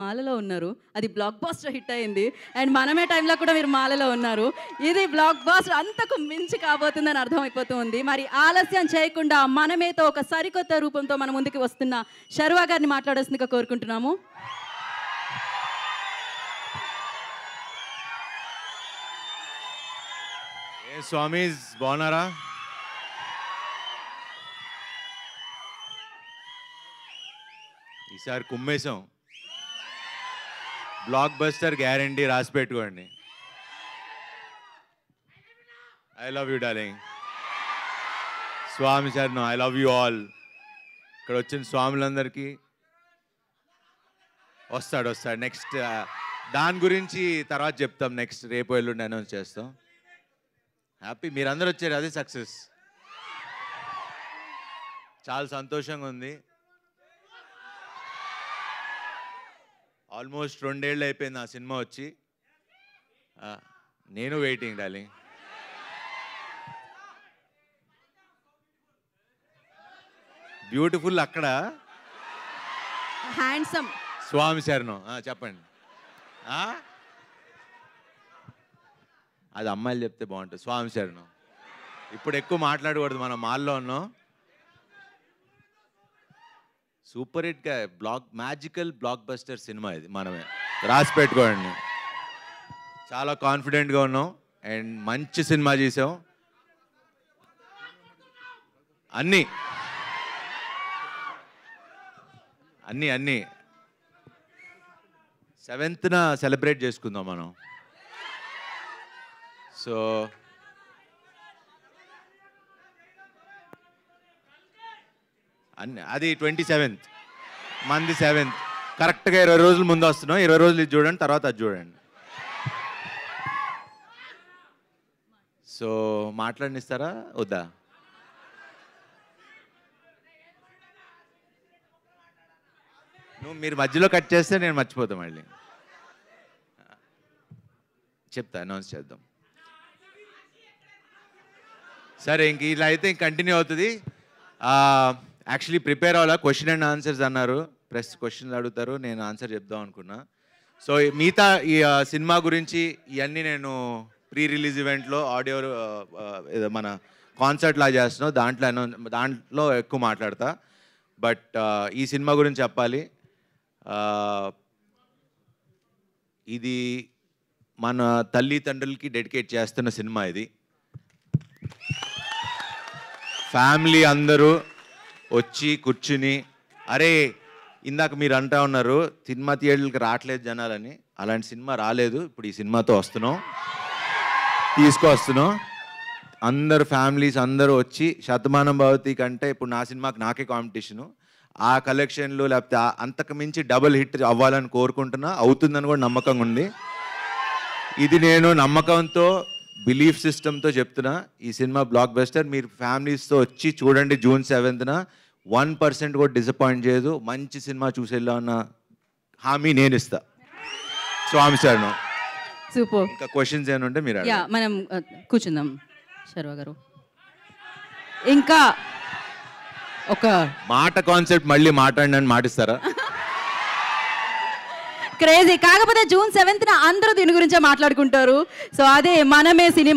మాలలో ఉన్నారు. అది బ్లాక్ బస్టర్ హిట్ అయింది. అండ్ మనమే టైంలో కూడా మీరు మాలలో ఉన్నారు. ఇది బ్లాక్ బస్టర్ అంతకు మించి కాబోతుందని అర్థమైపోతూ ఉంది. మరి ఆలస్యం చేయకుండా మనమేతో ఒక సరికొత్త రూపంతో మన ముందుకు వస్తున్న శర్వా గారిని మాట్లాడాల్సిందిగా కోరుకుంటున్నాము. ఏ స్వామీస్ బాగున్నారా? ఈసారి కుమ్మేశాం. బ్లాక్ బస్టర్ గ్యారంటీ రాసి పెట్టుకోండి. I love you darling. స్వామి sir I love you all. ఇక్కడ వచ్చిన స్వాములందరికీ వస్తాడు నెక్స్ట్ దాని గురించి తర్వాత చెప్తాం. నెక్స్ట్ రేపు ఎల్లుండి అనౌన్స్ చేస్తాం. హ్యాపీ మీరందరూ వచ్చారు, అది సక్సెస్. చాలా సంతోషంగా ఉంది. ఆల్మోస్ట్ 2 ఏళ్ళు అయిపోయింది ఆ సినిమా వచ్చి. నేను వెయిటింగ్ డార్లింగ్. బ్యూటిఫుల్ అక్కడ హ్యాండ్సమ్ స్వామి శరణం చెప్పండి. అది అమ్మాయిలు చెప్తే బాగుంటుంది. స్వామి శరణం. ఇప్పుడు ఎక్కువ మాట్లాడకూడదు, మనం మాల్లో ఉన్నాం. సూపర్ హిట్గా మ్యాజికల్ బ్లాక్ బస్టర్ సినిమా ఇది. మనమే రాసి పెట్టుకోండి. చాలా కాన్ఫిడెంట్గా ఉన్నాం అండ్ మంచి సినిమా చేసాం. అన్నీ 7th సెలబ్రేట్ చేసుకుందాం మనం. సో అది 27th, మంది 7th. కరెక్ట్గా 20 రోజుల ముందు వస్తున్నాం. 20 రోజులు ఇది చూడండి, తర్వాత అది చూడండి. సో మాట్లాడినిస్తారా వద్దా? మీరు మధ్యలో కట్ చేస్తే నేను మర్చిపోతా. మళ్ళీ చెప్తా, అనౌన్స్ చేద్దాం. సరే ఇంక ఇలా అయితే కంటిన్యూ అవుతుంది. యాక్చువల్లీ ప్రిపేర్ అవ్వాలా. క్వశ్చన్ అండ్ ఆన్సర్స్ అన్నారు. ప్రెస్ క్వశ్చన్లు అడుగుతారు, నేను ఆన్సర్ చెప్దాం అనుకున్నా. సో మిగతా ఈ సినిమా గురించి ఇవన్నీ నేను ప్రీ రిలీజ్ ఈవెంట్లో ఆడియో మన కాన్సర్ట్ లా చేస్తున్నాం, దాంట్లో ఎక్కువ మాట్లాడతా. బట్ ఈ సినిమా గురించి చెప్పాలి. ఇది మన తల్లిదండ్రులకి డెడికేట్ చేస్తున్న సినిమా ఇది. ఫ్యామిలీ అందరూ వచ్చి కూర్చుని, అరే ఇందాక మీరు అంటా ఉన్నారు సినిమా థియేటర్లకి రావట్లేదు జనాలని. అలాంటి సినిమా రాలేదు. ఇప్పుడు ఈ సినిమాతో తీసుకొస్తున్నాం. అందరు ఫ్యామిలీస్ అందరూ వచ్చి శతమానం భవతి కంటే ఇప్పుడు నా సినిమాకి నాకే కాంపిటీషను. ఆ కలెక్షన్లు లేకపోతే అంతకు మించి డబుల్ హిట్ అవ్వాలని కోరుకుంటున్నా. అవుతుందని కూడా నమ్మకంగా ఉంది. ఇది నేను నమ్మకంతో బిలీఫ్ సిస్టమ్తో చెప్తున్నా. ఈ సినిమా బ్లాక్ బస్టర్. మీరు ఫ్యామిలీస్తో వచ్చి చూడండి. June 7th 1% కూడా డిసప్పాయింట్ చేయదు. మంచి సినిమా చూసేలా ఉన్న హామీ నేను ఇస్తా. స్వామి సార్ సూపర్. ఇంకా క్వశ్చన్స్ ఏమంటే మీరు మనం కూర్చుందాం. శర్వా గారు ఇంకా ఒక మాట కాన్సెప్ట్ మళ్ళీ మాట్లాడినని మాటిస్తారా? క్రేజీ. కాకపోతే June 7th అందరూ దీని గురించే మాట్లాడుకుంటారు. సో అదే మనమే సినిమా.